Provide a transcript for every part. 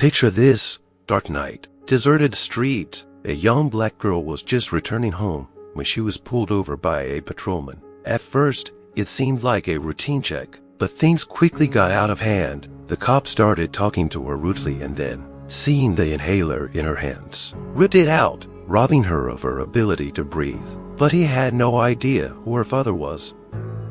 Picture this: dark night, deserted street. A young black girl was just returning home when she was pulled over by a patrolman. At first, it seemed like a routine check, but things quickly got out of hand. The cop started talking to her rudely and then, seeing the inhaler in her hands, ripped it out, robbing her of her ability to breathe. But he had no idea who her father was.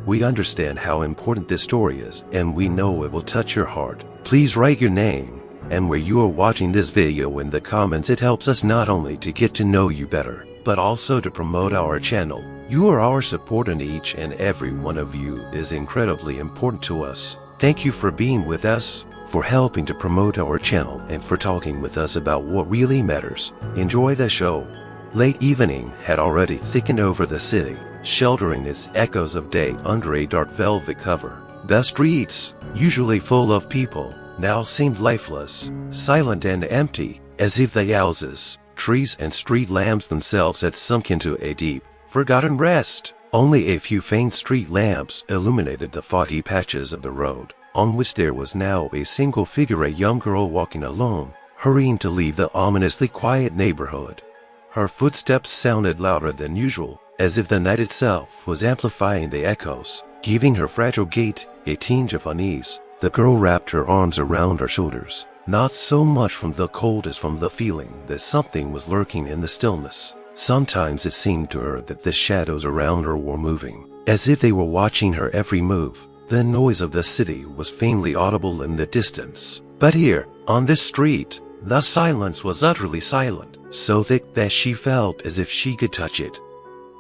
We understand how important this story is, and we know it will touch your heart. Please write your name and where you are watching this video in the comments. It helps us not only to get to know you better, but also to promote our channel. You are our support, and each and every one of you is incredibly important to us. Thank you for being with us, for helping to promote our channel, and for talking with us about what really matters. Enjoy the show. Late evening had already thickened over the city, sheltering its echoes of day under a dark velvet cover. The streets, usually full of people, now seemed lifeless, silent and empty, as if the houses, trees and street lamps themselves had sunk into a deep, forgotten rest. Only a few faint street lamps illuminated the foggy patches of the road, on which there was now a single figure, a young girl walking alone, hurrying to leave the ominously quiet neighborhood. Her footsteps sounded louder than usual, as if the night itself was amplifying the echoes, giving her fragile gait a tinge of unease. The girl wrapped her arms around her shoulders, not so much from the cold as from the feeling that something was lurking in the stillness. Sometimes it seemed to her that the shadows around her were moving, as if they were watching her every move. The noise of the city was faintly audible in the distance, but here, on this street, the silence was utterly silent, so thick that she felt as if she could touch it.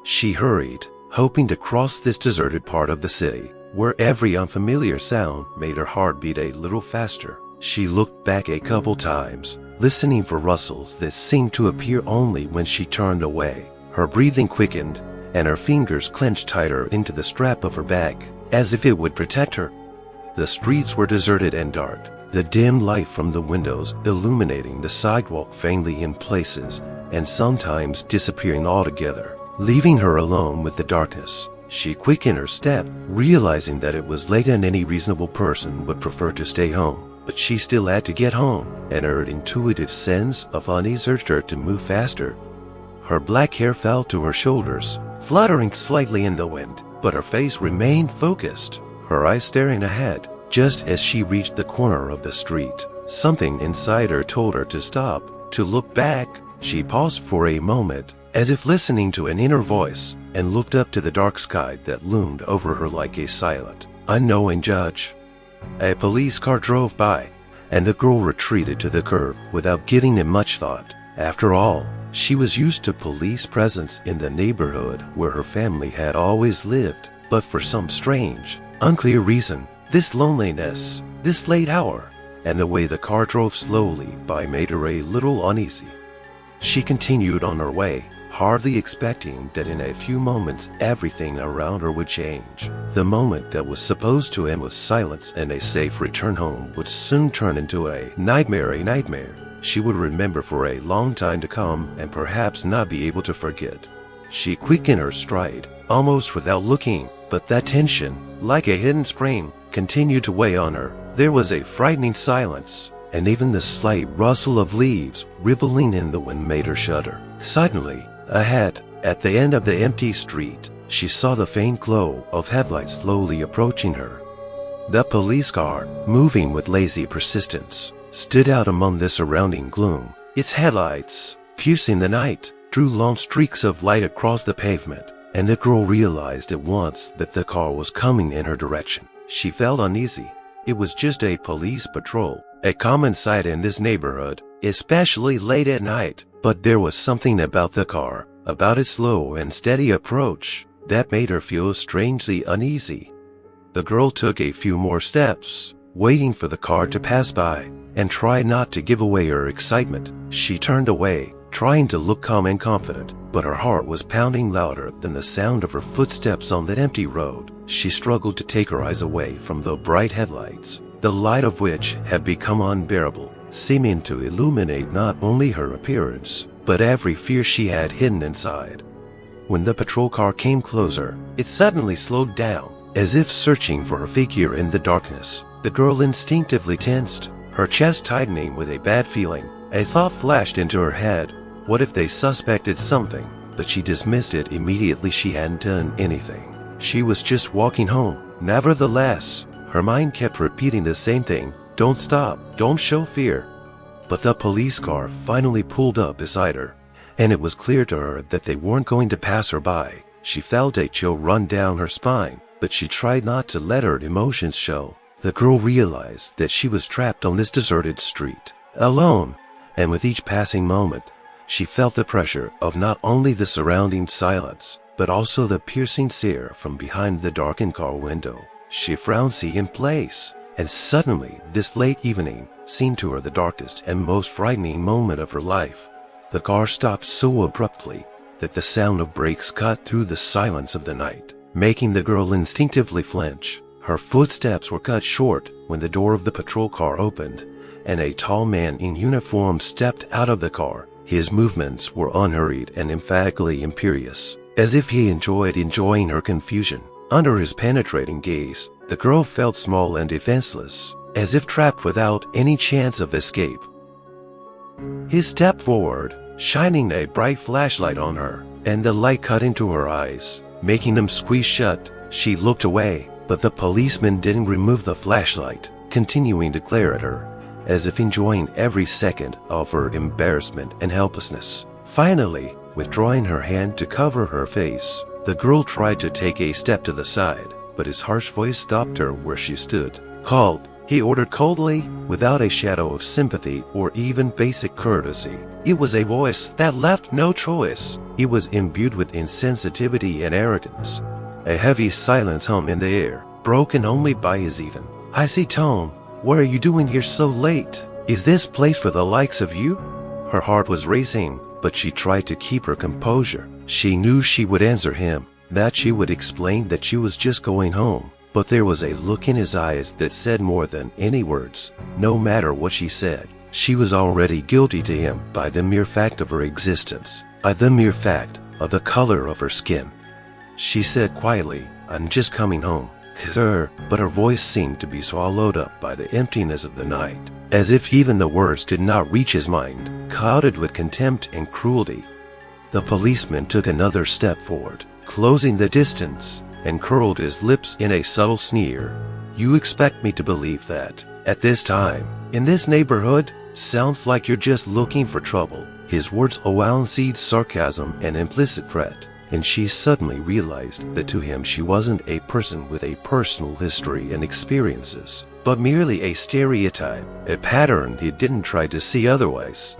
She hurried, hoping to cross this deserted part of the city, where every unfamiliar sound made her heart beat a little faster. She looked back a couple times, listening for rustles that seemed to appear only when she turned away. Her breathing quickened, and her fingers clenched tighter into the strap of her bag, as if it would protect her. The streets were deserted and dark, the dim light from the windows illuminating the sidewalk faintly in places and sometimes disappearing altogether, leaving her alone with the darkness. She quickened her step, realizing that it was late and any reasonable person would prefer to stay home. But she still had to get home, and her intuitive sense of unease urged her to move faster. Her black hair fell to her shoulders, fluttering slightly in the wind, but her face remained focused, her eyes staring ahead. Just as she reached the corner of the street, something inside her told her to stop, to look back. She paused for a moment, as if listening to an inner voice, and looked up to the dark sky that loomed over her like a silent, unknowing judge. A police car drove by, and the girl retreated to the curb without giving it much thought. After all, she was used to police presence in the neighborhood where her family had always lived, but for some strange, unclear reason, this loneliness, this late hour, and the way the car drove slowly by made her a little uneasy. She continued on her way, hardly expecting that in a few moments everything around her would change. The moment that was supposed to end with silence and a safe return home would soon turn into a nightmare she would remember for a long time to come and perhaps not be able to forget. She quickened her stride, almost without looking, but that tension, like a hidden spring, continued to weigh on her. There was a frightening silence, and even the slight rustle of leaves rippling in the wind made her shudder. Suddenly, ahead, at the end of the empty street, she saw the faint glow of headlights slowly approaching her. The police car, moving with lazy persistence, stood out among the surrounding gloom. Its headlights, piercing the night, drew long streaks of light across the pavement, and the girl realized at once that the car was coming in her direction. She felt uneasy. It was just a police patrol, a common sight in this neighborhood, especially late at night. But there was something about the car, about its slow and steady approach, that made her feel strangely uneasy. The girl took a few more steps, waiting for the car to pass by, and tried not to give away her excitement. She turned away, trying to look calm and confident, but her heart was pounding louder than the sound of her footsteps on the empty road. She struggled to take her eyes away from the bright headlights, the light of which had become unbearable, seeming to illuminate not only her appearance, but every fear she had hidden inside. When the patrol car came closer, it suddenly slowed down, as if searching for a figure in the darkness. The girl instinctively tensed, her chest tightening with a bad feeling. A thought flashed into her head. What if they suspected something? But she dismissed it immediately. She hadn't done anything. She was just walking home. Nevertheless, her mind kept repeating the same thing. Don't stop. Don't show fear. But the police car finally pulled up beside her, and it was clear to her that they weren't going to pass her by. She felt a chill run down her spine, but she tried not to let her emotions show. The girl realized that she was trapped on this deserted street, alone, and with each passing moment, she felt the pressure of not only the surrounding silence, but also the piercing stare from behind the darkened car window. She frowned, seeing place, and suddenly this late evening seemed to her the darkest and most frightening moment of her life. The car stopped so abruptly that the sound of brakes cut through the silence of the night, making the girl instinctively flinch. Her footsteps were cut short when the door of the patrol car opened, and a tall man in uniform stepped out of the car. His movements were unhurried and emphatically imperious, as if he enjoying her confusion. Under his penetrating gaze, the girl felt small and defenseless, as if trapped without any chance of escape. He stepped forward, shining a bright flashlight on her, and the light cut into her eyes, making them squeeze shut. She looked away, but the policeman didn't remove the flashlight, continuing to glare at her, as if enjoying every second of her embarrassment and helplessness. Finally, withdrawing her hand to cover her face, the girl tried to take a step to the side, but his harsh voice stopped her where she stood. "Halt," he ordered coldly, without a shadow of sympathy or even basic courtesy. It was a voice that left no choice. It was imbued with insensitivity and arrogance. A heavy silence hung in the air, broken only by his even, icy tone. "What are you doing here so late? Is this place for the likes of you?" Her heart was racing, but she tried to keep her composure. She knew she would answer him, that she would explain that she was just going home. But there was a look in his eyes that said more than any words. No matter what she said, she was already guilty to him by the mere fact of her existence, by the mere fact of the color of her skin. She said quietly, "I'm just coming home, sir," but her voice seemed to be swallowed up by the emptiness of the night, as if even the words did not reach his mind, clouded with contempt and cruelty. The policeman took another step forward, closing the distance, and curled his lips in a subtle sneer. "You expect me to believe that, at this time, in this neighborhood, sounds like you're just looking for trouble." His words ounceed sarcasm and implicit threat, and she suddenly realized that to him she wasn't a person with a personal history and experiences, but merely a stereotype, a pattern he didn't try to see otherwise.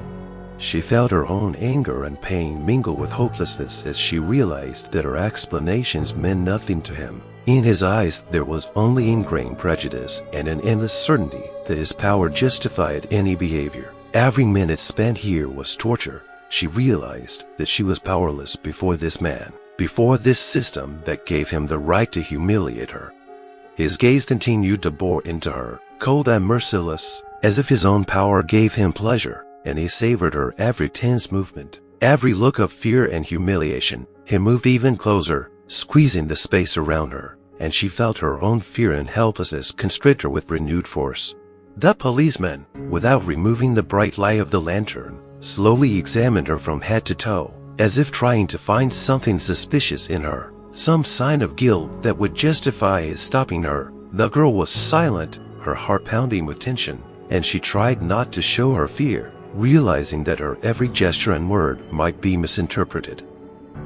She felt her own anger and pain mingle with hopelessness as she realized that her explanations meant nothing to him. In his eyes there was only ingrained prejudice and an endless certainty that his power justified any behavior. Every minute spent here was torture. She realized that she was powerless before this man, before this system that gave him the right to humiliate her. His gaze continued to bore into her, cold and merciless, as if his own power gave him pleasure, and he savored her every tense movement, every look of fear and humiliation. He moved even closer, squeezing the space around her, and she felt her own fear and helplessness constrict her with renewed force. The policeman, without removing the bright light of the lantern, slowly examined her from head to toe, as if trying to find something suspicious in her, some sign of guilt that would justify his stopping her. The girl was silent, her heart pounding with tension, and she tried not to show her fear, realizing that her every gesture and word might be misinterpreted.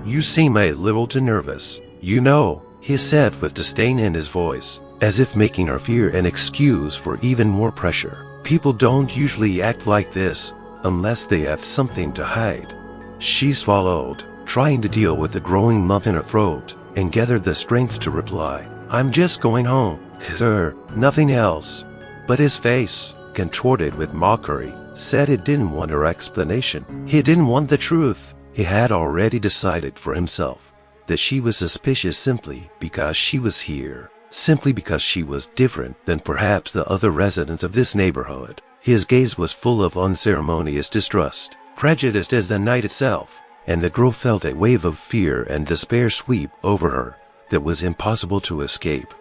"You seem a little too nervous, you know," he said with disdain in his voice, as if making her fear an excuse for even more pressure. "People don't usually act like this, unless they have something to hide." She swallowed, trying to deal with the growing lump in her throat, and gathered the strength to reply, "I'm just going home, sir, nothing else." But his face, contorted with mockery, said it didn't want her explanation. He didn't want the truth. He had already decided for himself that she was suspicious simply because she was here, simply because she was different than perhaps the other residents of this neighborhood. His gaze was full of unceremonious distrust, prejudiced as the night itself, and the girl felt a wave of fear and despair sweep over her that was impossible to escape.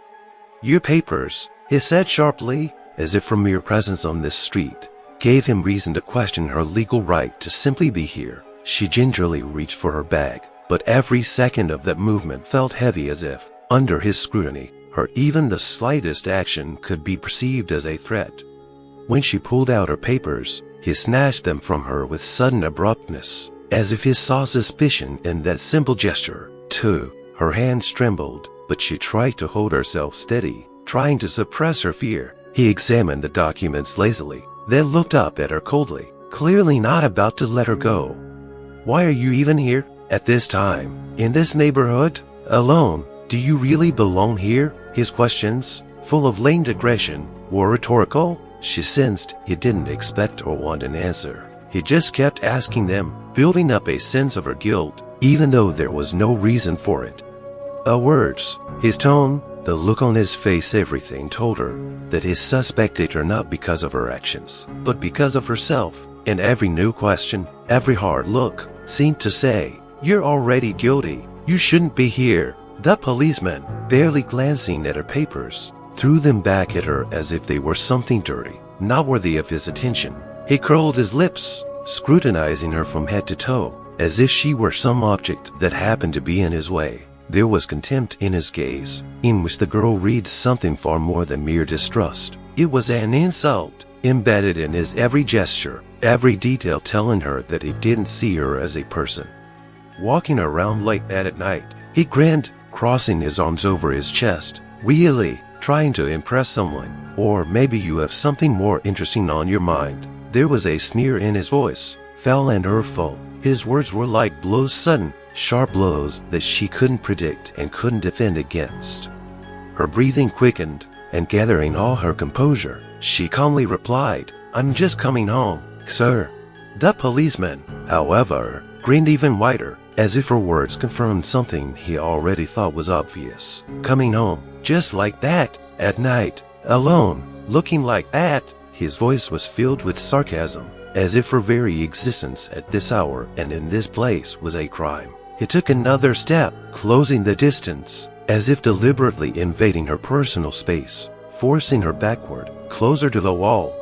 "Your papers," he said sharply, as if her mere presence on this street gave him reason to question her legal right to simply be here. She gingerly reached for her bag, but every second of that movement felt heavy, as if, under his scrutiny, even the slightest action could be perceived as a threat. When she pulled out her papers, he snatched them from her with sudden abruptness, as if he saw suspicion in that simple gesture. Too, her hands trembled, but she tried to hold herself steady, trying to suppress her fear. He examined the documents lazily, then looked up at her coldly, clearly not about to let her go. "Why are you even here? At this time? In this neighborhood? Alone? Do you really belong here?" His questions, full of latent aggression, were rhetorical. She sensed he didn't expect or want an answer. He just kept asking them, building up a sense of her guilt, even though there was no reason for it. Her words, his tone, the look on his face, everything told her that he suspected her not because of her actions, but because of herself. And every new question, every hard look, seemed to say, "You're already guilty. You shouldn't be here." The policeman, barely glancing at her papers, threw them back at her as if they were something dirty, not worthy of his attention. He curled his lips, scrutinizing her from head to toe, as if she were some object that happened to be in his way. There was contempt in his gaze, in which the girl read something far more than mere distrust. It was an insult, embedded in his every gesture, every detail telling her that he didn't see her as a person. Walking around late at night, he grinned, crossing his arms over his chest. "Really? Trying to impress someone? Or maybe you have something more interesting on your mind?" There was a sneer in his voice, fell and hurtful. His words were like blows, sudden, sharp blows that she couldn't predict and couldn't defend against. Her breathing quickened, and gathering all her composure, she calmly replied, "I'm just coming home, sir." The policeman, however, grinned even wider, as if her words confirmed something he already thought was obvious. "Coming home, just like that, at night, alone, looking like that?" His voice was filled with sarcasm, as if her very existence at this hour and in this place was a crime. He took another step, closing the distance, as if deliberately invading her personal space, forcing her backward, closer to the wall.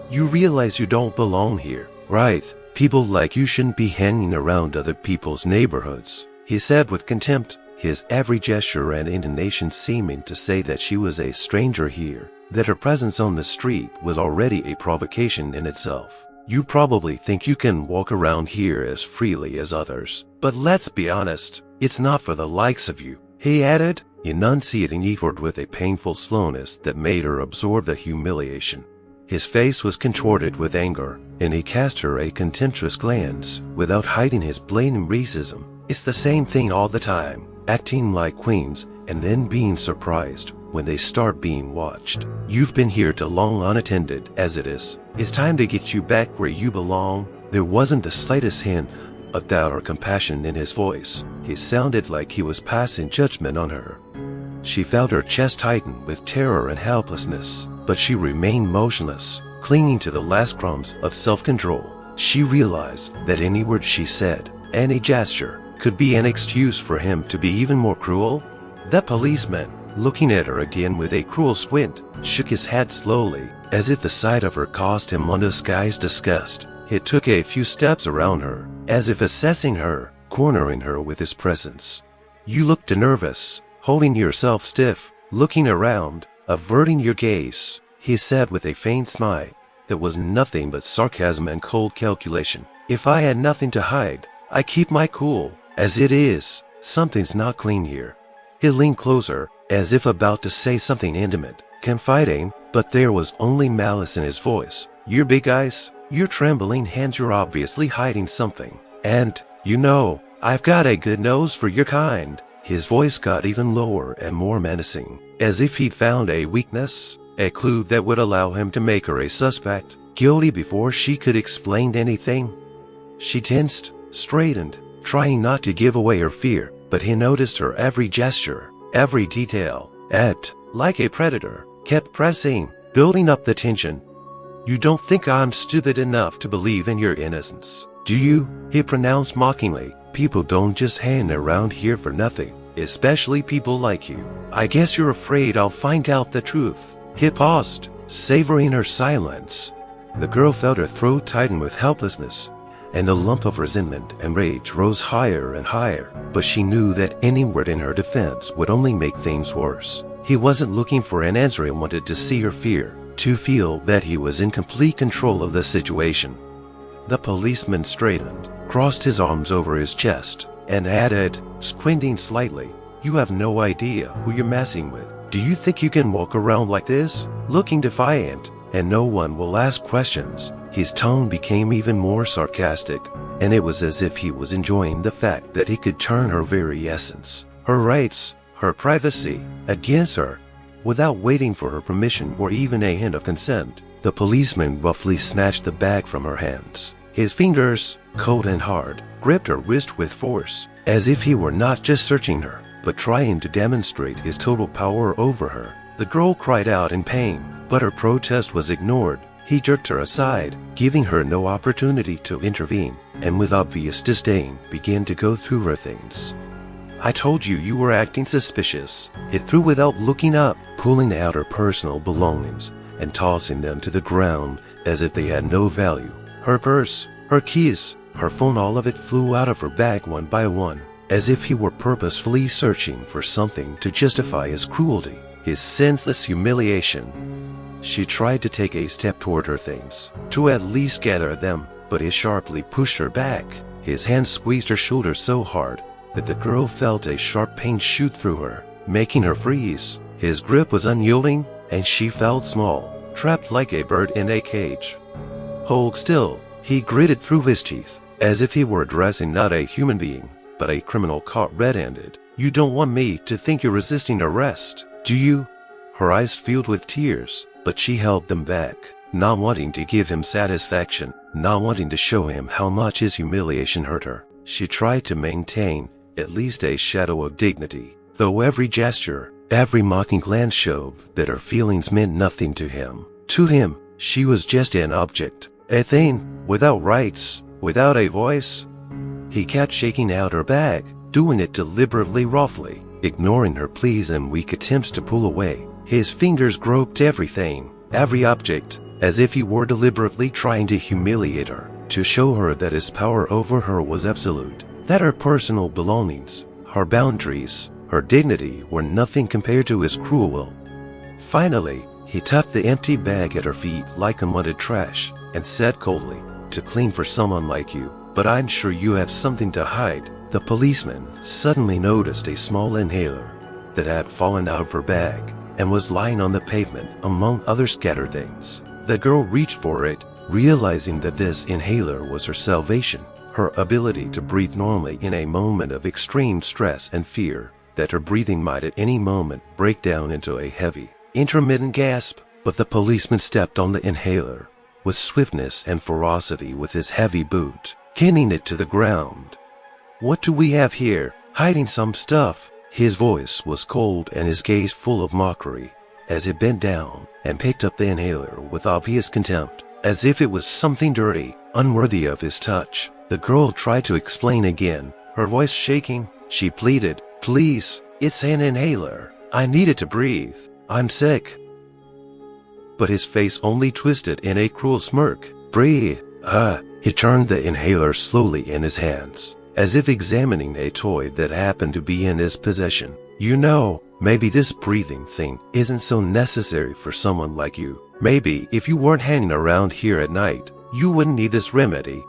"You realize you don't belong here, right? People like you shouldn't be hanging around other people's neighborhoods," he said with contempt, his every gesture and intonation seeming to say that she was a stranger here, that her presence on the street was already a provocation in itself. "You probably think you can walk around here as freely as others, but let's be honest, it's not for the likes of you," he added, enunciating each word with a painful slowness that made her absorb the humiliation. His face was contorted with anger, and he cast her a contemptuous glance without hiding his blatant racism. "It's the same thing all the time, acting like queens and then being surprised when they start being watched. You've been here too long unattended as it is. It's time to get you back where you belong." There wasn't the slightest hint of doubt or compassion in his voice. He sounded like he was passing judgment on her. She felt her chest tighten with terror and helplessness, but she remained motionless, clinging to the last crumbs of self-control. She realized that any word she said, any gesture, could be an excuse for him to be even more cruel. The policeman, looking at her again with a cruel squint, shook his head slowly, as if the sight of her caused him undisguised disgust. He took a few steps around her, as if assessing her, cornering her with his presence. "You looked nervous, holding yourself stiff, looking around, averting your gaze," he said with a faint smile that was nothing but sarcasm and cold calculation. "If I had nothing to hide, I keep my cool. As it is, something's not clean here." He leaned closer, as if about to say something intimate, confiding, but there was only malice in his voice. "Your big eyes, your trembling hands, you're obviously hiding something. And, you know, I've got a good nose for your kind." His voice got even lower and more menacing, as if he'd found a weakness, a clue that would allow him to make her a suspect, guilty before she could explain anything. She tensed, straightened, trying not to give away her fear, but he noticed her every gesture, every detail, and, like a predator, kept pressing, building up the tension. "You don't think I'm stupid enough to believe in your innocence, do you?" he pronounced mockingly. "People don't just hang around here for nothing, especially people like you. I guess you're afraid I'll find out the truth." He paused, savoring her silence. The girl felt her throat tighten with helplessness, and a lump of resentment and rage rose higher and higher, but she knew that any word in her defense would only make things worse. He wasn't looking for an answer. He wanted to see her fear, to feel that he was in complete control of the situation. The policeman straightened, crossed his arms over his chest, and added, squinting slightly, "You have no idea who you're messing with. Do you think you can walk around like this, looking defiant, and no one will ask questions?" His tone became even more sarcastic, and it was as if he was enjoying the fact that he could turn her very essence, her rights, her privacy, against her. Without waiting for her permission or even a hint of consent, the policeman roughly snatched the bag from her hands. His fingers, cold and hard, gripped her wrist with force, as if he were not just searching her, but trying to demonstrate his total power over her. The girl cried out in pain, but her protest was ignored. He jerked her aside, giving her no opportunity to intervene, and with obvious disdain began to go through her things. "I told you you were acting suspicious," he threw without looking up, pulling out her personal belongings and tossing them to the ground as if they had no value. Her purse, her keys, her phone, all of it flew out of her bag one by one, as if he were purposefully searching for something to justify his cruelty, his senseless humiliation. She tried to take a step toward her things, to at least gather them, but he sharply pushed her back. His hand squeezed her shoulder so hard that the girl felt a sharp pain shoot through her, making her freeze. His grip was unyielding, and she felt small, trapped like a bird in a cage. "Hold still," he gritted through his teeth, as if he were addressing not a human being, but a criminal caught red-handed. "You don't want me to think you're resisting arrest, do you?" Her eyes filled with tears, but she held them back, not wanting to give him satisfaction, not wanting to show him how much his humiliation hurt her. She tried to maintain at least a shadow of dignity, though every gesture, every mocking glance showed that her feelings meant nothing to him. To him, she was just an object, a thing, without rights, without a voice. He kept shaking out her bag, doing it deliberately roughly, ignoring her pleas and weak attempts to pull away. His fingers groped everything, every object, as if he were deliberately trying to humiliate her, to show her that his power over her was absolute, that her personal belongings, her boundaries, her dignity were nothing compared to his cruel will. Finally, he tucked the empty bag at her feet like unwanted trash and said coldly, "To clean for someone like you, but I'm sure you have something to hide." The policeman suddenly noticed a small inhaler that had fallen out of her bag and was lying on the pavement among other scattered things. The girl reached for it, realizing that this inhaler was her salvation, her ability to breathe normally in a moment of extreme stress and fear that her breathing might at any moment break down into a heavy, intermittent gasp. But the policeman stepped on the inhaler with swiftness and ferocity with his heavy boot, pinning it to the ground. "What do we have here? Hiding some stuff." His voice was cold and his gaze full of mockery as he bent down and picked up the inhaler with obvious contempt, as if it was something dirty, unworthy of his touch. The girl tried to explain again, her voice shaking. She pleaded, "Please, it's an inhaler. I need it to breathe. I'm sick." But his face only twisted in a cruel smirk. "Breathe." He turned the inhaler slowly in his hands, as if examining a toy that happened to be in his possession. "You know, maybe this breathing thing isn't so necessary for someone like you. Maybe if you weren't hanging around here at night, you wouldn't need this remedy."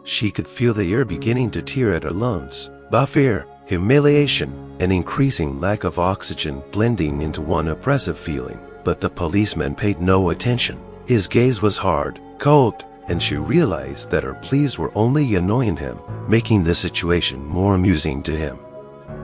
She could feel the air beginning to tear at her lungs, by fear, humiliation, and increasing lack of oxygen blending into one oppressive feeling. But the policeman paid no attention. His gaze was hard, cold, and she realized that her pleas were only annoying him, making the situation more amusing to him.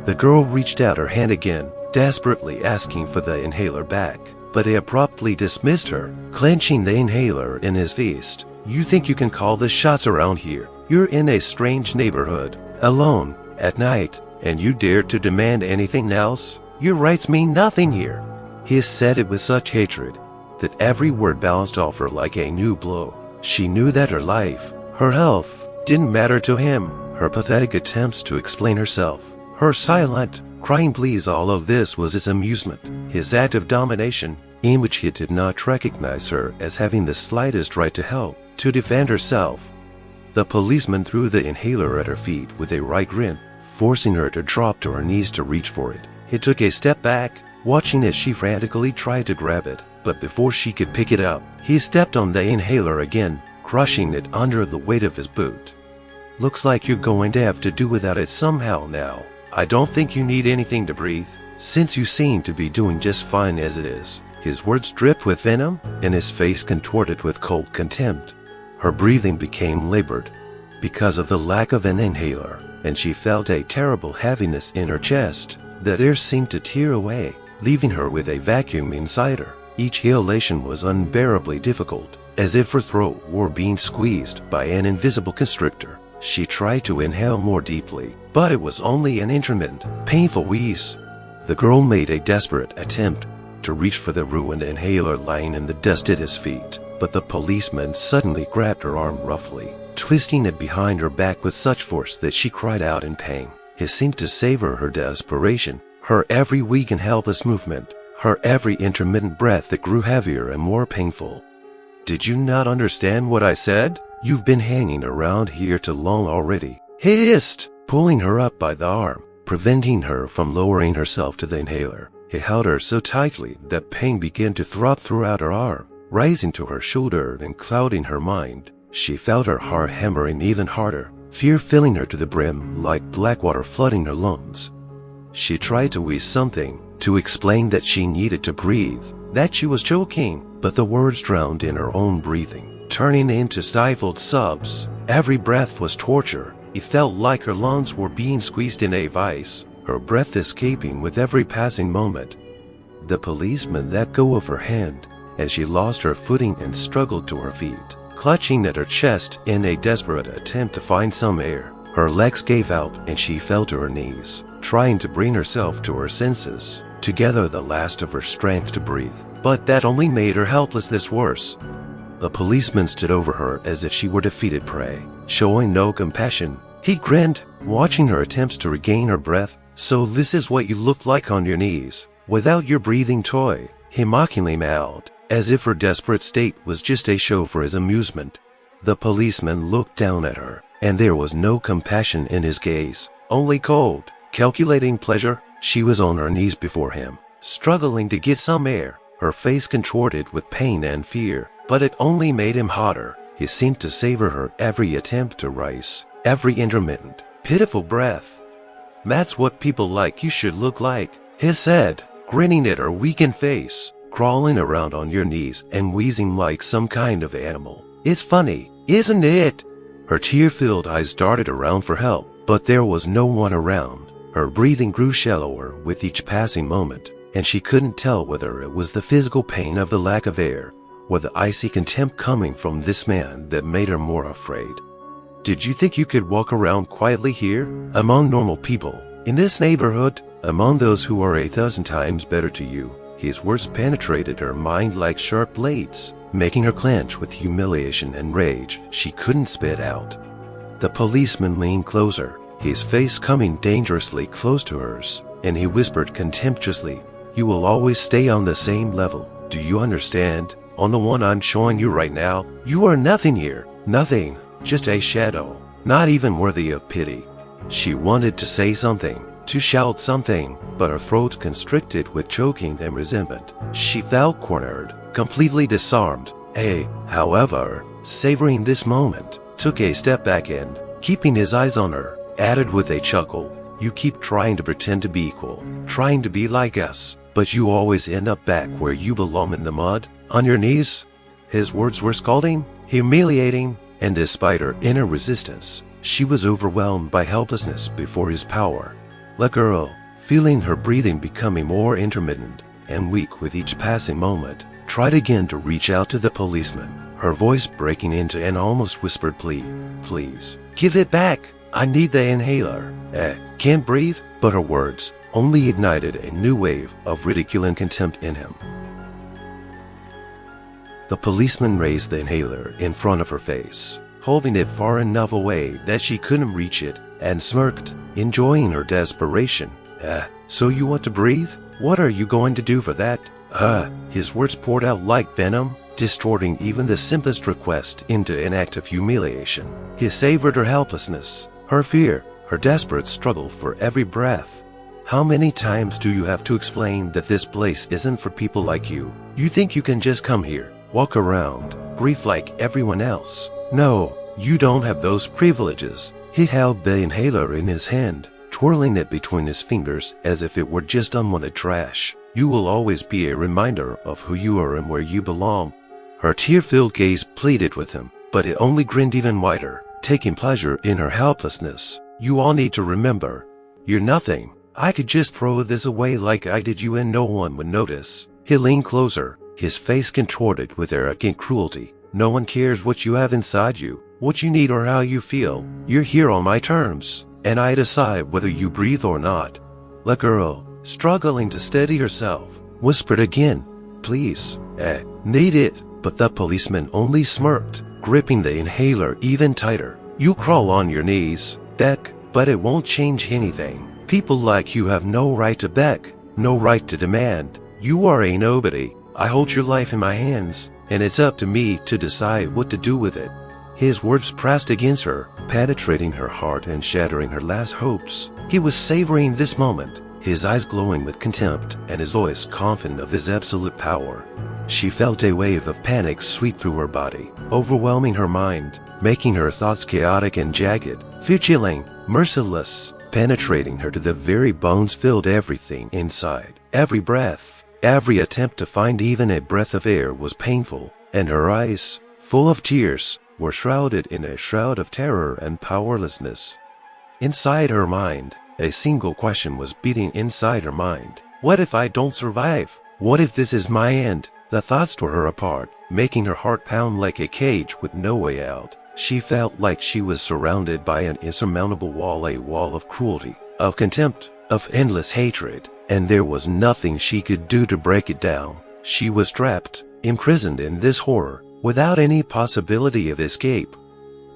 The girl reached out her hand again, desperately asking for the inhaler back, but he abruptly dismissed her, clenching the inhaler in his fist. "You think you can call the shots around here? You're in a strange neighborhood, alone, at night, and you dare to demand anything else? Your rights mean nothing here." He said it with such hatred that every word bounced off her like a new blow. She knew that her life, her health, didn't matter to him. Her pathetic attempts to explain herself, her silent, crying pleas, all of this was his amusement, his act of domination. in which he did not recognize her as having the slightest right to help, to defend herself. The policeman threw the inhaler at her feet with a wry grin, forcing her to drop to her knees to reach for it. He took a step back, watching as she frantically tried to grab it, but before she could pick it up, he stepped on the inhaler again, crushing it under the weight of his boot. "Looks like you're going to have to do without it somehow now. I don't think you need anything to breathe, since you seem to be doing just fine as it is." His words dripped with venom, and his face contorted with cold contempt. Her breathing became labored because of the lack of an inhaler, and she felt a terrible heaviness in her chest. The air seemed to tear away, leaving her with a vacuum inside her. Each inhalation was unbearably difficult, as if her throat were being squeezed by an invisible constrictor. She tried to inhale more deeply, but it was only an intermittent, painful wheeze. The girl made a desperate attempt to reach for the ruined inhaler lying in the dust at his feet, but the policeman suddenly grabbed her arm roughly, twisting it behind her back with such force that she cried out in pain. He seemed to savor her desperation, her every weak and helpless movement, her every intermittent breath that grew heavier and more painful. "Did you not understand what I said? You've been hanging around here too long already," he hissed, pulling her up by the arm, preventing her from lowering herself to the inhaler. He held her so tightly that pain began to throb throughout her arm, rising to her shoulder and clouding her mind. She felt her heart hammering even harder, fear filling her to the brim like black water flooding her lungs. She tried to wheeze something, to explain that she needed to breathe, that she was choking, but the words drowned in her own breathing, turning into stifled sobs. Every breath was torture. It felt like her lungs were being squeezed in a vice, her breath escaping with every passing moment. The policeman let go of her hand as she lost her footing and struggled to her feet, clutching at her chest in a desperate attempt to find some air. Her legs gave out and she fell to her knees, trying to bring herself to her senses, to gather the last of her strength to breathe. But that only made her helplessness worse. The policeman stood over her as if she were defeated prey, showing no compassion. He grinned, watching her attempts to regain her breath. "So this is what you look like on your knees, without your breathing toy," he mockingly mouthed, as if her desperate state was just a show for his amusement. The policeman looked down at her, and there was no compassion in his gaze, only cold, calculating pleasure. She was on her knees before him, struggling to get some air, her face contorted with pain and fear, but it only made him hotter. He seemed to savor her every attempt to rise, every intermittent, pitiful breath. "That's what people like you should look like," he said, grinning at her weakened face, "crawling around on your knees and wheezing like some kind of animal. It's funny, isn't it?" Her tear-filled eyes darted around for help, but there was no one around. Her breathing grew shallower with each passing moment, and she couldn't tell whether it was the physical pain of the lack of air or the icy contempt coming from this man that made her more afraid. "Did you think you could walk around quietly here, among normal people, in this neighborhood, among those who are 1,000 times better to you?" His words penetrated her mind like sharp blades, making her clench with humiliation and rage she couldn't spit out. The policeman leaned closer, his face coming dangerously close to hers, and he whispered contemptuously, "You will always stay on the same level. Do you understand? On the one I'm showing you right now, you are nothing here. Nothing. Just a shadow. Not even worthy of pity." She wanted to say something, to shout something, but her throat constricted with choking and resentment. She felt cornered, completely disarmed. However, savoring this moment, took a step back and, keeping his eyes on her, added with a chuckle, "You keep trying to pretend to be equal, trying to be like us, but you always end up back where you belong in the mud, on your knees." His words were scalding, humiliating, and despite her inner resistance, she was overwhelmed by helplessness before his power. The girl, feeling her breathing becoming more intermittent and weak with each passing moment, tried again to reach out to the policeman, her voice breaking into an almost whispered plea. "Please, give it back. I need the inhaler. Can't breathe?" But her words only ignited a new wave of ridicule and contempt in him. The policeman raised the inhaler in front of her face, holding it far enough away that she couldn't reach it, and smirked, enjoying her desperation. So you want to breathe? What are you going to do for that?" His words poured out like venom, distorting even the simplest request into an act of humiliation. He savored her helplessness, her fear, her desperate struggle for every breath. How many times do you have to explain that this place isn't for people like you? You think you can just come here, walk around, breathe like everyone else? No, you don't have those privileges. He held the inhaler in his hand, twirling it between his fingers as if it were just unwanted trash. You will always be a reminder of who you are and where you belong. Her tear-filled gaze pleaded with him, but it only grinned even wider, taking pleasure in her helplessness. You all need to remember, you're nothing. I could just throw this away like I did you and no one would notice. He leaned closer, his face contorted with arrogant cruelty. No one cares what you have inside you, what you need or how you feel. You're here on my terms, and I decide whether you breathe or not. The girl, struggling to steady herself, whispered again, "Please, need it." But the policeman only smirked, gripping the inhaler even tighter. "You crawl on your knees, beg, but it won't change anything. People like you have no right to beg, no right to demand. You are a nobody. I hold your life in my hands, and it's up to me to decide what to do with it." His words pressed against her, penetrating her heart and shattering her last hopes. He was savoring this moment, his eyes glowing with contempt and his voice confident of his absolute power. She felt a wave of panic sweep through her body, overwhelming her mind, making her thoughts chaotic and jagged, fear-chilling, merciless, penetrating her to the very bones, filled everything inside. Every breath, every attempt to find even a breath of air was painful, and her eyes, full of tears, were shrouded in a shroud of terror and powerlessness. Inside her mind, a single question was beating inside her mind. What if I don't survive? What if this is my end? The thoughts tore her apart, making her heart pound like a cage with no way out. She felt like she was surrounded by an insurmountable wall, a wall of cruelty, of contempt, of endless hatred, and there was nothing she could do to break it down. She was trapped, imprisoned in this horror, without any possibility of escape.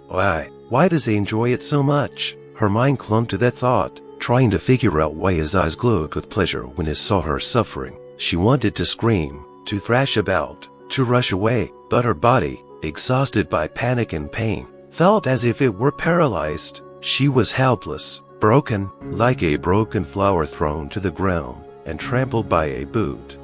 Why does he enjoy it so much? Her mind clung to that thought, trying to figure out why his eyes glowed with pleasure when he saw her suffering. She wanted to scream, to thrash about, to rush away, but her body, exhausted by panic and pain, felt as if it were paralyzed. She was helpless, broken, like a broken flower thrown to the ground and trampled by a boot.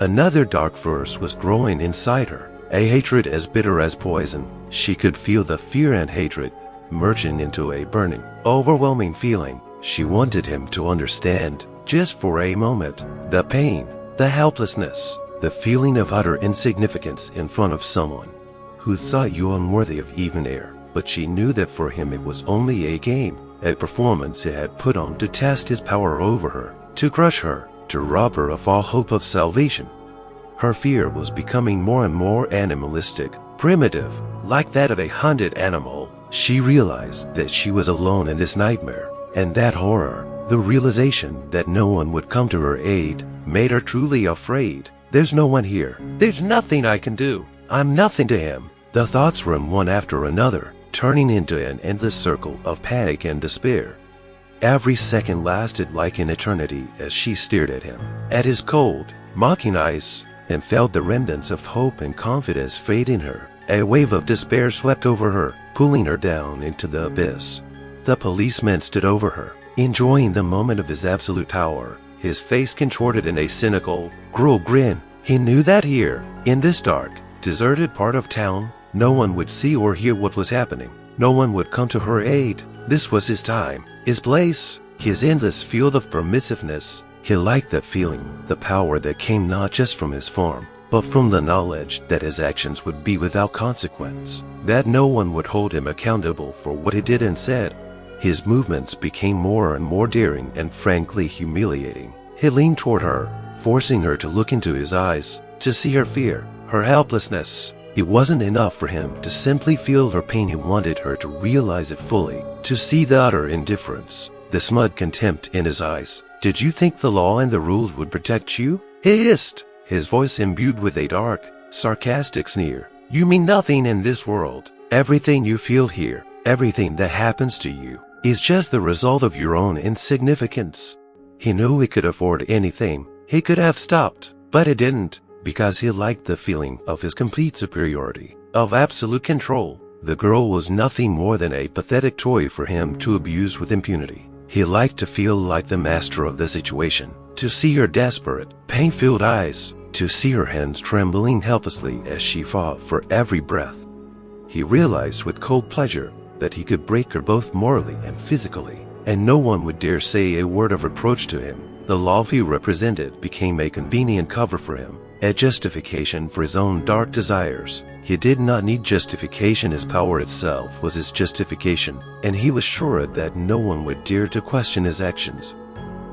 Another dark force was growing inside her, a hatred as bitter as poison. She could feel the fear and hatred merging into a burning, overwhelming feeling. She wanted him to understand, just for a moment, the pain, the helplessness, the feeling of utter insignificance in front of someone who thought you unworthy of even air. But she knew that for him it was only a game, a performance he had put on to test his power over her, to crush her, to rob her of all hope of salvation. Her fear was becoming more and more animalistic, primitive, like that of a hunted animal. She realized that she was alone in this nightmare, and that horror, the realization that no one would come to her aid, made her truly afraid. There's no one here. There's nothing I can do. I'm nothing to him. The thoughts ran one after another, turning into an endless circle of panic and despair. Every second lasted like an eternity as she stared at him, at his cold, mocking eyes, and felt the remnants of hope and confidence fade in her. A wave of despair swept over her, pulling her down into the abyss. The policeman stood over her, enjoying the moment of his absolute power, his face contorted in a cynical, cruel grin. He knew that here, in this dark, deserted part of town, no one would see or hear what was happening. No one would come to her aid. This was his time, his place, his endless field of permissiveness. He liked that feeling, the power that came not just from his farm, but from the knowledge that his actions would be without consequence, that no one would hold him accountable for what he did and said. His movements became more and more daring and frankly humiliating. He leaned toward her, forcing her to look into his eyes, to see her fear, her helplessness. It wasn't enough for him to simply feel her pain. He wanted her to realize it fully, to see the utter indifference, the smug contempt in his eyes. "Did you think the law and the rules would protect you?" he hissed, his voice imbued with a dark, sarcastic sneer. "You mean nothing in this world. Everything you feel here, everything that happens to you, is just the result of your own insignificance." He knew he could afford anything. He could have stopped, But he didn't, because he liked the feeling of his complete superiority, of absolute control. The girl was nothing more than a pathetic toy for him to abuse with impunity. He liked to feel like the master of the situation, to see her desperate, pain-filled eyes, to see her hands trembling helplessly as she fought for every breath. He realized with cold pleasure that he could break her both morally and physically, and no one would dare say a word of reproach to him. The love he represented became a convenient cover for him, a justification for his own dark desires. He did not need justification, his power itself was his justification, and he was sure that no one would dare to question his actions.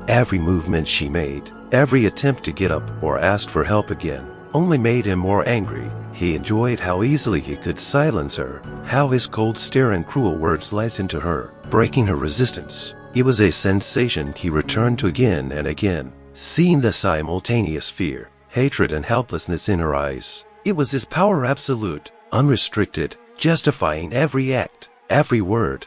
Every movement she made, every attempt to get up or ask for help again, only made him more angry. He enjoyed how easily he could silence her, how his cold stare and cruel words sliced into her, breaking her resistance. It was a sensation he returned to again and again, seeing the simultaneous fear, hatred, and helplessness in her eyes. It was his power, absolute, unrestricted, justifying every act, every word.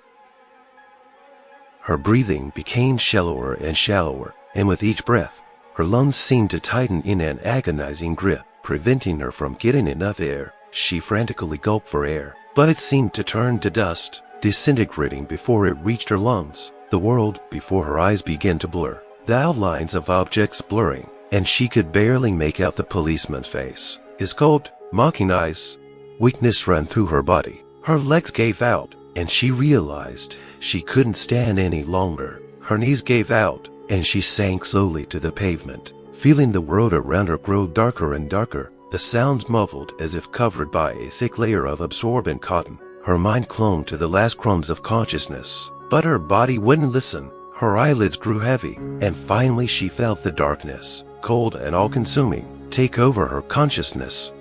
Her breathing became shallower and shallower, and with each breath, her lungs seemed to tighten in an agonizing grip, preventing her from getting enough air. She frantically gulped for air, but it seemed to turn to dust, disintegrating before it reached her lungs. The world before her eyes began to blur, the outlines of objects blurring, and she could barely make out the policeman's face, his cold, mocking eyes. Weakness ran through her body. Her legs gave out, and she realized she couldn't stand any longer. Her knees gave out, and she sank slowly to the pavement, feeling the world around her grow darker and darker, the sounds muffled as if covered by a thick layer of absorbent cotton. Her mind clung to the last crumbs of consciousness, but her body wouldn't listen. Her eyelids grew heavy, and finally she felt the darkness, cold and all-consuming, take over her consciousness.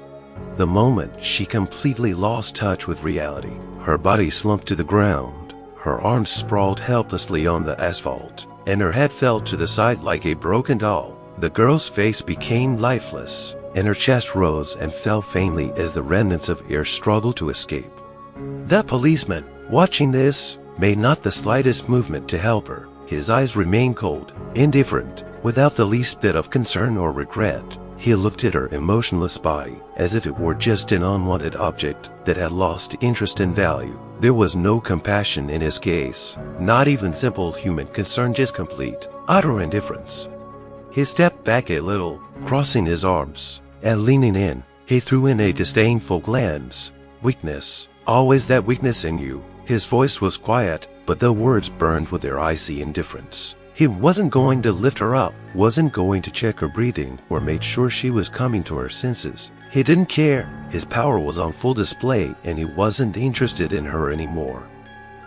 The moment she completely lost touch with reality, her body slumped to the ground, her arms sprawled helplessly on the asphalt, and her head fell to the side like a broken doll. The girl's face became lifeless, and her chest rose and fell faintly as the remnants of air struggled to escape. The policeman, watching this, made not the slightest movement to help her. His eyes remained cold, indifferent, without the least bit of concern or regret. He looked at her emotionless body as if it were just an unwanted object that had lost interest and value. There was no compassion in his gaze, not even simple human concern, just complete, utter indifference. He stepped back a little, crossing his arms, and leaning in, he threw in a disdainful glance. Weakness, always that weakness in you. His voice was quiet, but the words burned with their icy indifference. He wasn't going to lift her up, wasn't going to check her breathing or make sure she was coming to her senses. He didn't care. His power was on full display, and he wasn't interested in her anymore.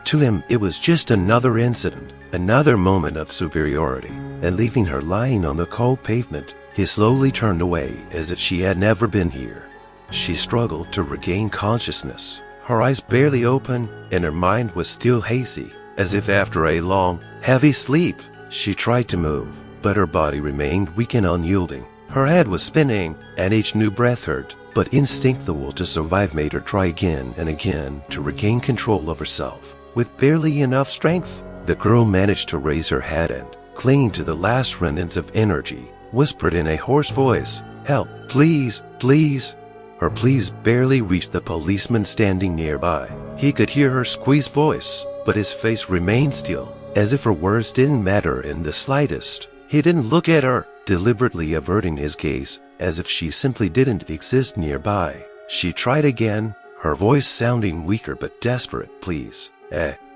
To him, it was just another incident, another moment of superiority, and leaving her lying on the cold pavement, he slowly turned away as if she had never been here. She struggled to regain consciousness, her eyes barely open, and her mind was still hazy, as if after a long, heavy sleep. She tried to move, but her body remained weak and unyielding. Her head was spinning, and each new breath hurt, but instinct, the will to survive, made her try again and again to regain control of herself. With barely enough strength, the girl managed to raise her head and, clinging to the last remnants of energy, whispered in a hoarse voice, "Help, please, please." Her pleas barely reached the policeman standing nearby. He could hear her squeezed voice, but his face remained still, as if her words didn't matter in the slightest. He didn't look at her, deliberately averting his gaze, as if she simply didn't exist nearby. She tried again, her voice sounding weaker but desperate. "Please.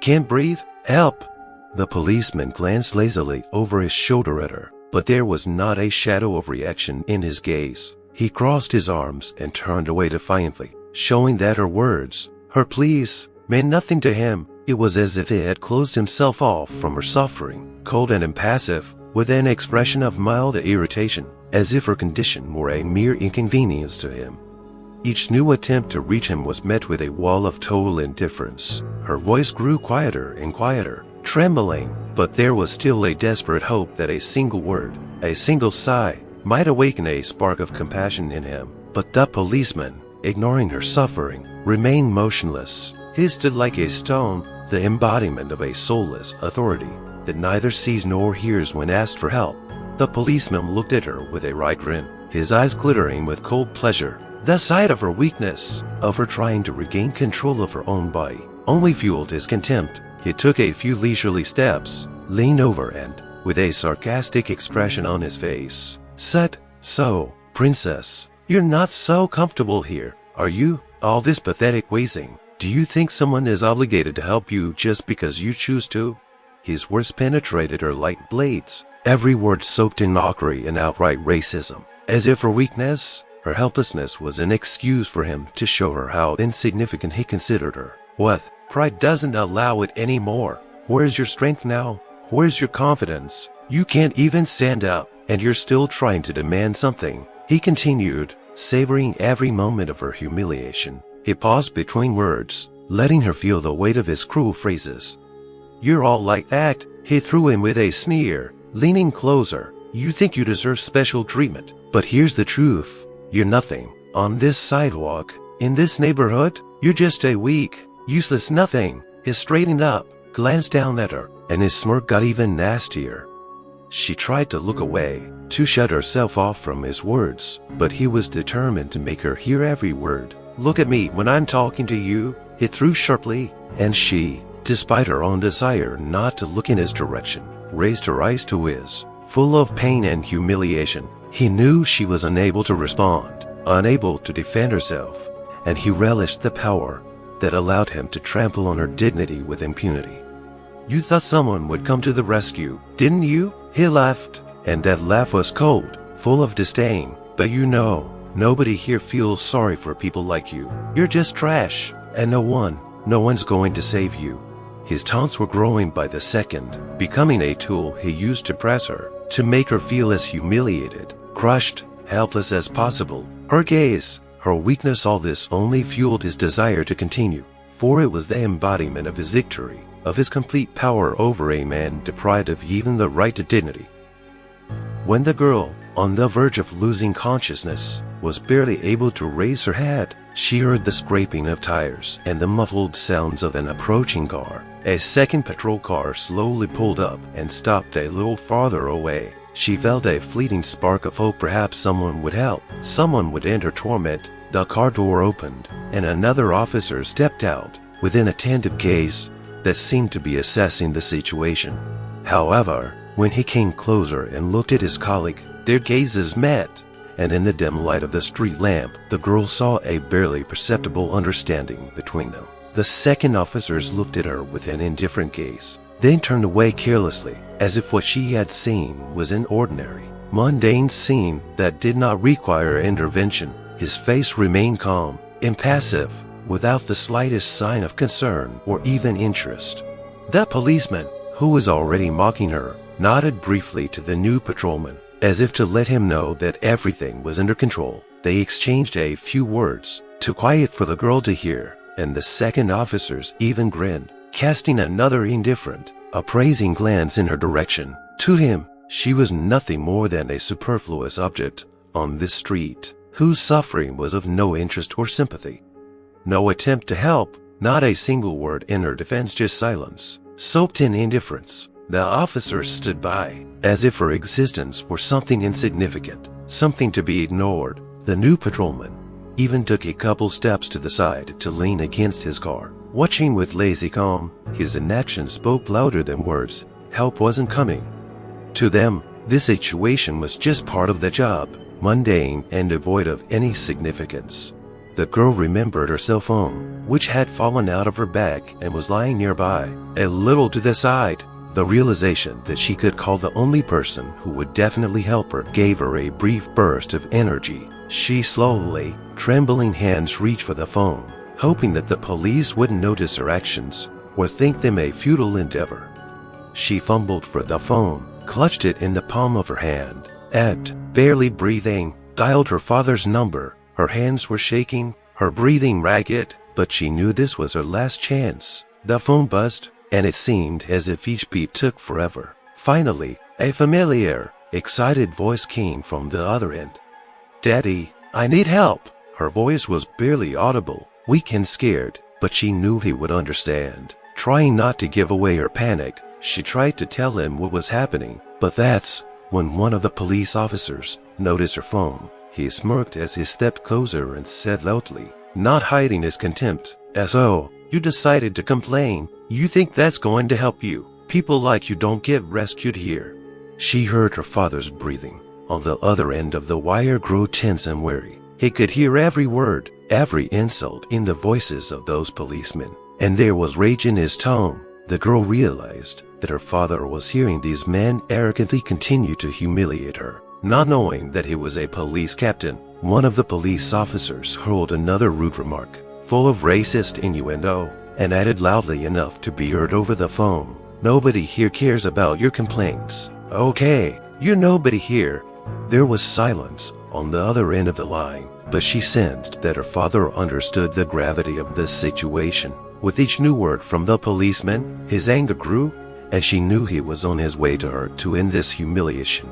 Can't breathe? Help!" The policeman glanced lazily over his shoulder at her, but there was not a shadow of reaction in his gaze. He crossed his arms and turned away defiantly, showing that her words, her pleas, meant nothing to him. It was as if he had closed himself off from her suffering, cold and impassive, with an expression of mild irritation, as if her condition were a mere inconvenience to him. Each new attempt to reach him was met with a wall of total indifference. Her voice grew quieter and quieter, trembling, but there was still a desperate hope that a single word, a single sigh, might awaken a spark of compassion in him. But the policeman, ignoring her suffering, remained motionless. He stood like a stone, the embodiment of a soulless authority that neither sees nor hears when asked for help. The policeman looked at her with a wry grin. his eyes glittering with cold pleasure. The sight of her weakness, of her trying to regain control of her own body, only fueled his contempt. He took a few leisurely steps, leaned over and, with a sarcastic expression on his face, said, "So, princess, you're not so comfortable here, are you? All this pathetic wheezing. Do you think someone is obligated to help you just because you choose to?" His words penetrated her like blades, every word soaked in mockery and outright racism, as if her weakness, her helplessness was an excuse for him to show her how insignificant he considered her. "What? Pride doesn't allow it anymore. Where's your strength now? Where's your confidence? You can't even stand up, and you're still trying to demand something," he continued, savoring every moment of her humiliation. He paused between words, letting her feel the weight of his cruel phrases. "You're all like that," he threw in with a sneer, leaning closer. "You think you deserve special treatment, but here's the truth. You're nothing. On this sidewalk, in this neighborhood, you're just a weak, useless nothing." He straightened up, glanced down at her, and his smirk got even nastier. She tried to look away, to shut herself off from his words, but he was determined to make her hear every word. "Look at me when I'm talking to you," he threw sharply, and she, despite her own desire not to look in his direction, raised her eyes to his, full of pain and humiliation. He knew she was unable to respond, unable to defend herself, and he relished the power that allowed him to trample on her dignity with impunity. "You thought someone would come to the rescue, didn't you?" He laughed, and that laugh was cold, full of disdain. "But you know, nobody here feels sorry for people like you. You're just trash, and no one's going to save you." His taunts were growing by the second, becoming a tool he used to press her, to make her feel as humiliated, crushed, helpless as possible. Her gaze, her weakness, all this only fueled his desire to continue, for it was the embodiment of his victory, of his complete power over a man deprived of even the right to dignity. When the girl, on the verge of losing consciousness, was barely able to raise her head, she heard the scraping of tires and the muffled sounds of an approaching car. A second patrol car slowly pulled up and stopped a little farther away. She felt a fleeting spark of hope. Perhaps someone would help, someone would end her torment. The car door opened, and another officer stepped out, with an attentive gaze that seemed to be assessing the situation. However, when he came closer and looked at his colleague, their gazes met, and in the dim light of the street lamp, the girl saw a barely perceptible understanding between them. The second officers looked at her with an indifferent gaze, then turned away carelessly, as if what she had seen was an ordinary, mundane scene that did not require intervention. His face remained calm, impassive, without the slightest sign of concern or even interest. The policeman, who was already mocking her, nodded briefly to the new patrolman, as if to let him know that everything was under control. They exchanged a few words, too quiet for the girl to hear, and the second officers even grinned, casting another indifferent, appraising glance in her direction. To him, she was nothing more than a superfluous object on this street, whose suffering was of no interest or sympathy. No attempt to help, not a single word in her defense, just silence, soaked in indifference. The officers stood by, as if her existence were something insignificant, something to be ignored. The new patrolman even took a couple steps to the side to lean against his car, watching with lazy calm. His inaction spoke louder than words. Help wasn't coming. To them, this situation was just part of the job, mundane and devoid of any significance. The girl remembered her cell phone, which had fallen out of her bag and was lying nearby, a little to the side. The realization that she could call the only person who would definitely help her gave her a brief burst of energy. She slowly, trembling hands reached for the phone, hoping that the police wouldn't notice her actions or think them a futile endeavor. She fumbled for the phone, clutched it in the palm of her hand, and, barely breathing, dialed her father's number. Her hands were shaking, her breathing ragged, but she knew this was her last chance. The phone buzzed, and it seemed as if each beat took forever. Finally, a familiar, excited voice came from the other end. "Daddy, I need help." Her voice was barely audible, weak and scared, but she knew he would understand. Trying not to give away her panic, she tried to tell him what was happening, but that's when one of the police officers noticed her phone. He smirked as he stepped closer and said loudly, not hiding his contempt, "So, you decided to complain. You think that's going to help you? People like you don't get rescued here." She heard her father's breathing. On the other end of the wire grew tense and wary. He could hear every word, every insult in the voices of those policemen, and there was rage in his tone. The girl realized that her father was hearing these men arrogantly continue to humiliate her. Not knowing that he was a police captain, one of the police officers hurled another rude remark, full of racist innuendo, and added loudly enough to be heard over the phone, "Nobody here cares about your complaints. Okay, you're nobody here." There was silence on the other end of the line, but she sensed that her father understood the gravity of this situation. With each new word from the policeman, his anger grew, and she knew he was on his way to her to end this humiliation.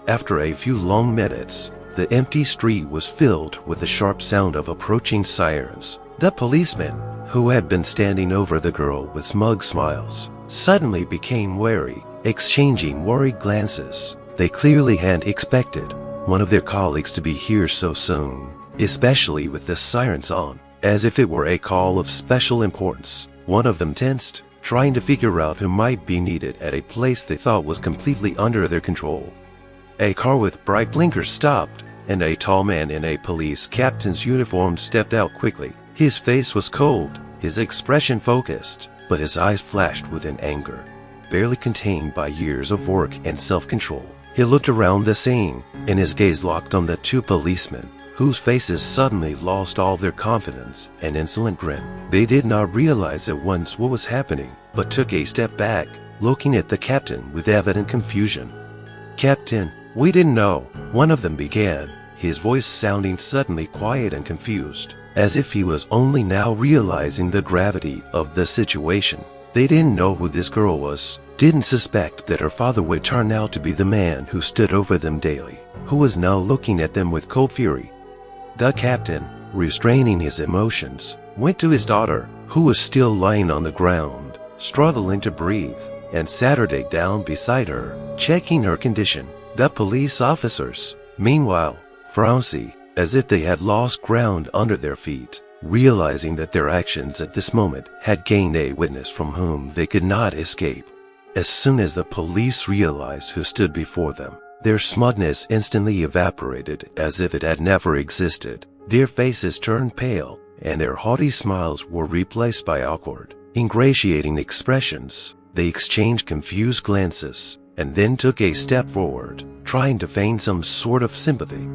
After a few long minutes, the empty street was filled with the sharp sound of approaching sirens. The policeman, who had been standing over the girl with smug smiles, suddenly became wary, exchanging worried glances. They clearly hadn't expected one of their colleagues to be here so soon, especially with the sirens on, as if it were a call of special importance. One of them tensed, trying to figure out who might be needed at a place they thought was completely under their control. A car with bright blinkers stopped, and a tall man in a police captain's uniform stepped out quickly. His face was cold, his expression focused, but his eyes flashed with an anger, barely contained by years of work and self-control. He looked around the scene, and his gaze locked on the two policemen, whose faces suddenly lost all their confidence and insolent grin. They did not realize at once what was happening, but took a step back, looking at the captain with evident confusion. "Captain, we didn't know," one of them began, his voice sounding suddenly quiet and confused, as if he was only now realizing the gravity of the situation. They didn't know who this girl was, didn't suspect that her father would turn out to be the man who stood over them daily, who was now looking at them with cold fury. The captain, restraining his emotions, went to his daughter, who was still lying on the ground, struggling to breathe, and sat her down beside her, checking her condition. The police officers, meanwhile, frowsy, as if they had lost ground under their feet, realizing that their actions at this moment had gained a witness from whom they could not escape. As soon as the police realized who stood before them, their smugness instantly evaporated as if it had never existed. Their faces turned pale, and their haughty smiles were replaced by awkward, ingratiating expressions. They exchanged confused glances, and then took a step forward, trying to feign some sort of sympathy.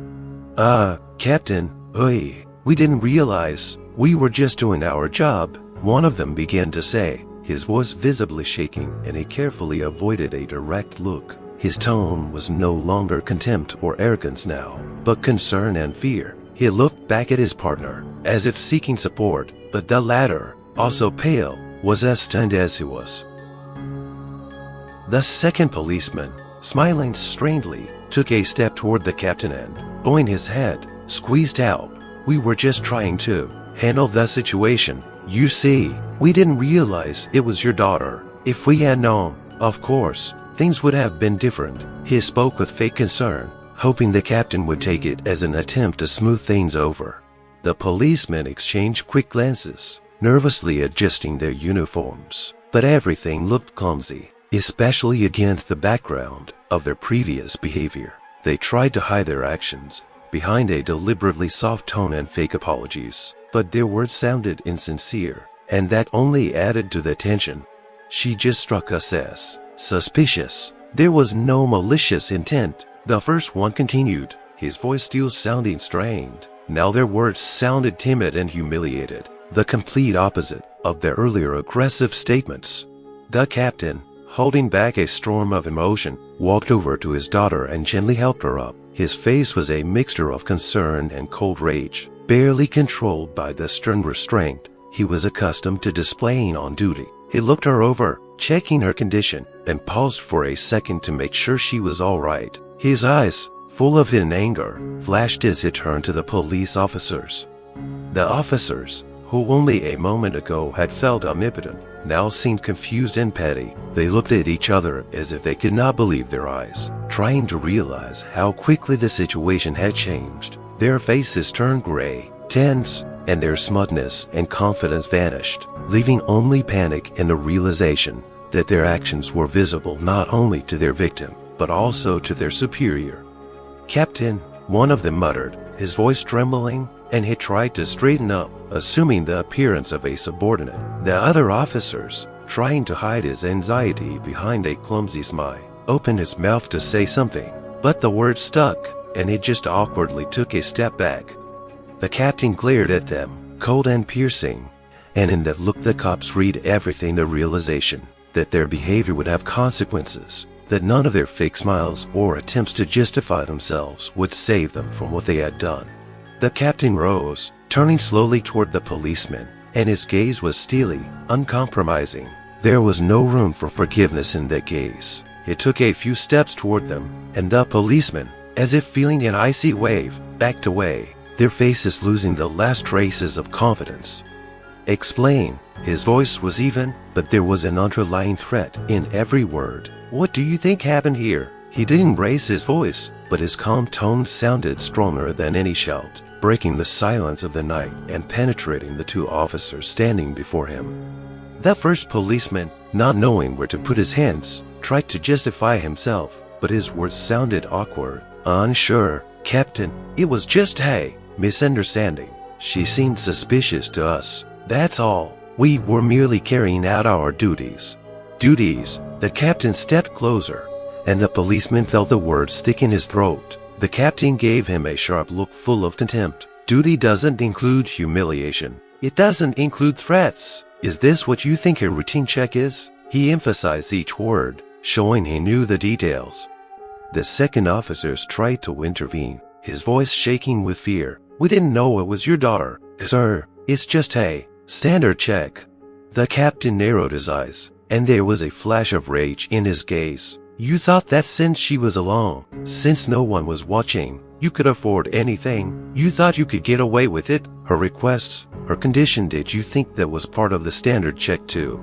Captain, we didn't realize. We were just doing our job," one of them began to say, his voice visibly shaking, and he carefully avoided a direct look. His tone was no longer contempt or arrogance now, but concern and fear. He looked back at his partner, as if seeking support, but the latter, also pale, was as stunned as he was. The second policeman, smiling strangely, took a step toward the captain and, bowing his head, squeezed out, "We were just trying to handle the situation. You see, we didn't realize it was your daughter. If we had known, of course, things would have been different." He spoke with fake concern, hoping the captain would take it as an attempt to smooth things over. The policemen exchanged quick glances, nervously adjusting their uniforms, but everything looked clumsy, especially against the background of their previous behavior. They tried to hide their actions behind a deliberately soft tone and fake apologies, but their words sounded insincere, and that only added to the tension. "She just struck us as suspicious. There was no malicious intent," the first one continued, his voice still sounding strained. Now their words sounded timid and humiliated, the complete opposite of their earlier aggressive statements. The captain, holding back a storm of emotion, walked over to his daughter and gently helped her up. His face was a mixture of concern and cold rage, barely controlled by the stern restraint he was accustomed to displaying on duty. He looked her over, checking her condition, and paused for a second to make sure she was all right. His eyes, full of hidden anger, flashed as he turned to the police officers. The officers, who only a moment ago had felt omnipotent, now seemed confused and petty. They looked at each other as if they could not believe their eyes, trying to realize how quickly the situation had changed. Their faces turned gray, tense, and their smugness and confidence vanished, leaving only panic and the realization that their actions were visible not only to their victim, but also to their superior. "Captain," one of them muttered, his voice trembling, and he tried to straighten up, assuming the appearance of a subordinate. The other officers, trying to hide his anxiety behind a clumsy smile, opened his mouth to say something, but the words stuck, and he just awkwardly took a step back. The captain glared at them, cold and piercing, and in that look the cops read everything: the realization that their behavior would have consequences, that none of their fake smiles or attempts to justify themselves would save them from what they had done. The captain rose, turning slowly toward the policeman, and his gaze was steely, uncompromising. There was no room for forgiveness in that gaze. He took a few steps toward them, and the policeman, as if feeling an icy wave, backed away, their faces losing the last traces of confidence. "Explain." His voice was even, but there was an underlying threat in every word. "What do you think happened here?" He didn't raise his voice, but his calm tone sounded stronger than any shout, breaking the silence of the night and penetrating the two officers standing before him. The first policeman, not knowing where to put his hands, tried to justify himself, but his words sounded awkward, unsure. "Captain, it was just a misunderstanding. She seemed suspicious to us. That's all. We were merely carrying out our duties." "Duties?" The captain stepped closer, and the policeman felt the words stick in his throat. The captain gave him a sharp look full of contempt. "Duty doesn't include humiliation. It doesn't include threats. Is this what you think a routine check is?" He emphasized each word, showing he knew the details. The second officer tried to intervene, his voice shaking with fear. "We didn't know it was your daughter, sir. It's just a standard check." The captain narrowed his eyes, and there was a flash of rage in his gaze. "You thought that since she was alone, since no one was watching, you could afford anything? You thought you could get away with it? Her requests, her condition, did you think that was part of the standard check too?"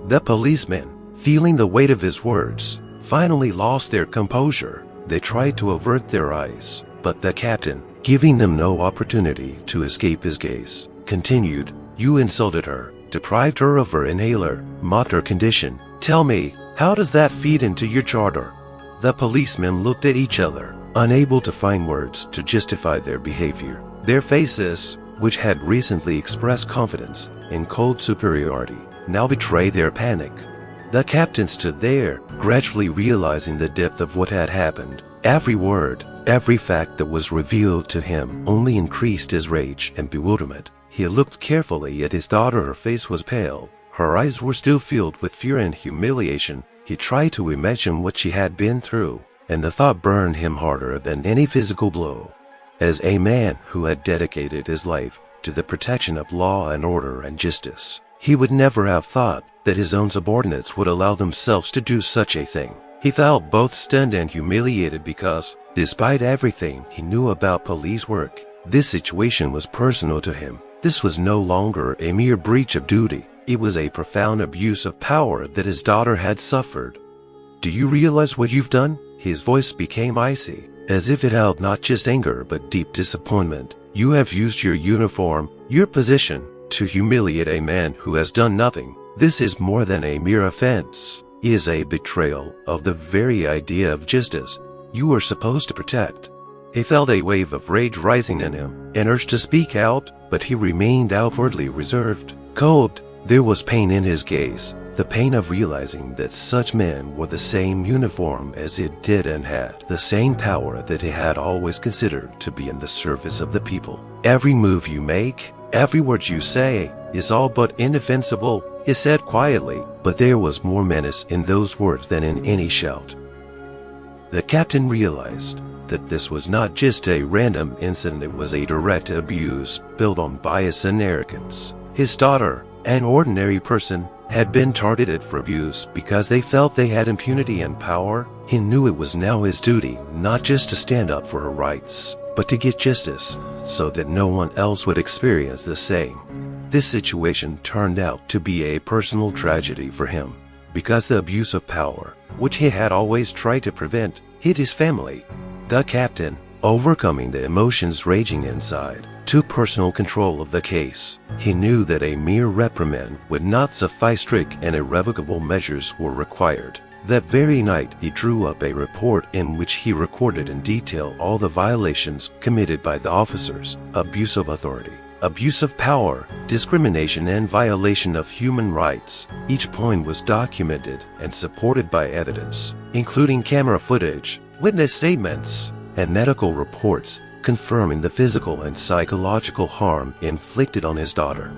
The policemen, feeling the weight of his words, finally lost their composure. They tried to avert their eyes, but the captain, giving them no opportunity to escape his gaze, continued, "You insulted her, deprived her of her inhaler, mocked her condition. Tell me, how does that feed into your charter?" The policemen looked at each other, unable to find words to justify their behavior. Their faces, which had recently expressed confidence and cold superiority, now betrayed their panic. The captain stood there, gradually realizing the depth of what had happened. Every word, every fact that was revealed to him only increased his rage and bewilderment. He looked carefully at his daughter. Her face was pale. Her eyes were still filled with fear and humiliation. He tried to imagine what she had been through, and the thought burned him harder than any physical blow. As a man who had dedicated his life to the protection of law and order and justice, he would never have thought that his own subordinates would allow themselves to do such a thing. He felt both stunned and humiliated because, despite everything he knew about police work, this situation was personal to him. This was no longer a mere breach of duty. It was a profound abuse of power that his daughter had suffered. "Do you realize what you've done?" His voice became icy, as if it held not just anger but deep disappointment. "You have used your uniform, your position, to humiliate a man who has done nothing. This is more than a mere offense. It is a betrayal of the very idea of justice you were supposed to protect." He felt a wave of rage rising in him, an urge to speak out, but he remained outwardly reserved, cold. There was pain in his gaze, the pain of realizing that such men wore the same uniform as he did and had the same power that he had always considered to be in the service of the people. "Every move you make, every word you say, is all but indefensible," he said quietly, but there was more menace in those words than in any shout. The captain realized that this was not just a random incident, it was a direct abuse built on bias and arrogance. His daughter, an ordinary person, had been targeted for abuse because they felt they had impunity and power. He knew it was now his duty not just to stand up for her rights, but to get justice so that no one else would experience the same. This situation turned out to be a personal tragedy for him because the abuse of power, which he had always tried to prevent, hit his family. The captain, Overcoming the emotions raging inside, took personal control of the case. He knew that a mere reprimand would not suffice. Strict and irrevocable measures were required. That very night, he drew up a report in which he recorded in detail all the violations committed by the officers: abuse of authority, abuse of power, discrimination, and violation of human rights. Each point was documented and supported by evidence, including camera footage, witness statements, and medical reports confirming the physical and psychological harm inflicted on his daughter.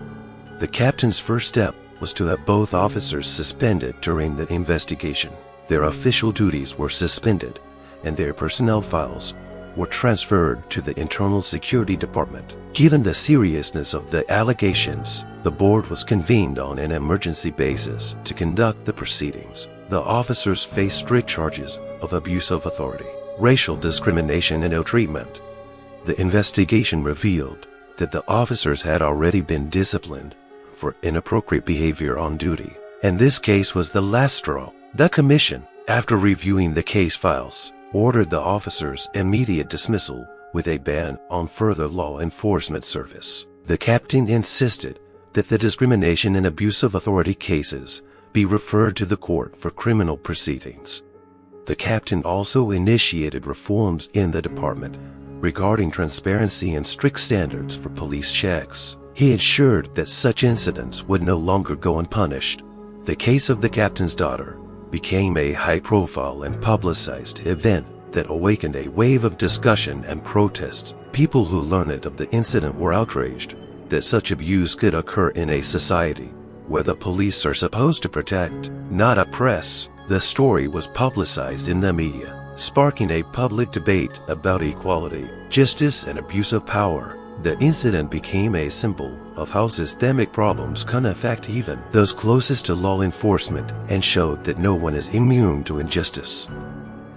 The captain's first step was to have both officers suspended during the investigation. Their official duties were suspended, and their personnel files were transferred to the Internal Security Department. Given the seriousness of the allegations, the board was convened on an emergency basis to conduct the proceedings. The officers faced strict charges of abuse of authority, racial discrimination, and ill treatment. The investigation revealed that the officers had already been disciplined for inappropriate behavior on duty, and this case was the last straw. The commission, after reviewing the case files, ordered the officers' immediate dismissal with a ban on further law enforcement service. The captain insisted that the discrimination and abuse of authority cases be referred to the court for criminal proceedings. The captain also initiated reforms in the department regarding transparency and strict standards for police checks. He ensured that such incidents would no longer go unpunished. The case of the captain's daughter became a high-profile and publicized event that awakened a wave of discussion and protests. People who learned of the incident were outraged that such abuse could occur in a society where the police are supposed to protect, not oppress. The story was publicized in the media, sparking a public debate about equality, justice, and abuse of power. The incident became a symbol of how systemic problems can affect even those closest to law enforcement and showed that no one is immune to injustice.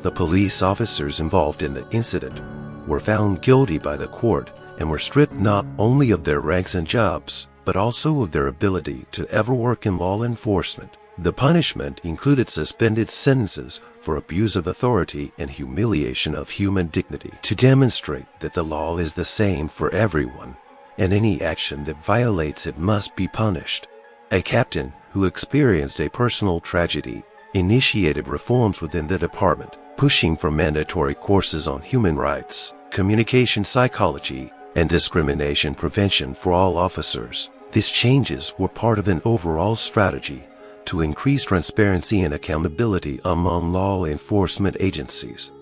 The police officers involved in the incident were found guilty by the court and were stripped not only of their ranks and jobs, but also of their ability to ever work in law enforcement. The punishment included suspended sentences for abuse of authority and humiliation of human dignity to demonstrate that the law is the same for everyone, and any action that violates it must be punished. A captain who experienced a personal tragedy initiated reforms within the department, pushing for mandatory courses on human rights, communication psychology, and discrimination prevention for all officers. These changes were part of an overall strategy to increase transparency and accountability among law enforcement agencies.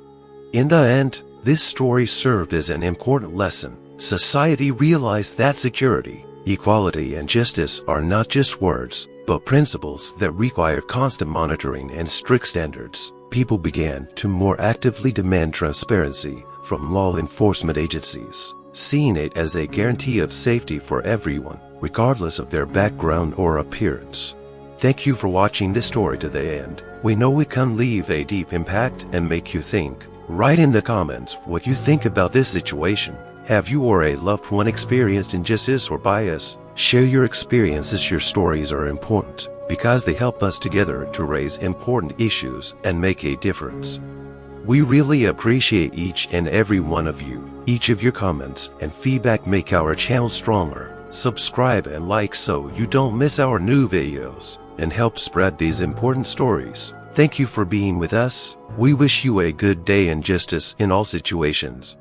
In the end, this story served as an important lesson. Society realized that security, equality, and justice are not just words, but principles that require constant monitoring and strict standards. People began to more actively demand transparency from law enforcement agencies, seeing it as a guarantee of safety for everyone, regardless of their background or appearance. Thank you for watching this story to the end. We know it can leave a deep impact and make you think. Write in the comments what you think about this situation. Have you or a loved one experienced injustice or bias? Share your experiences. Your stories are important because they help us together to raise important issues and make a difference. We really appreciate each and every one of you. Each of your comments and feedback make our channel stronger. Subscribe and like so you don't miss our new videos, and help spread these important stories. Thank you for being with us. We wish you a good day and justice in all situations.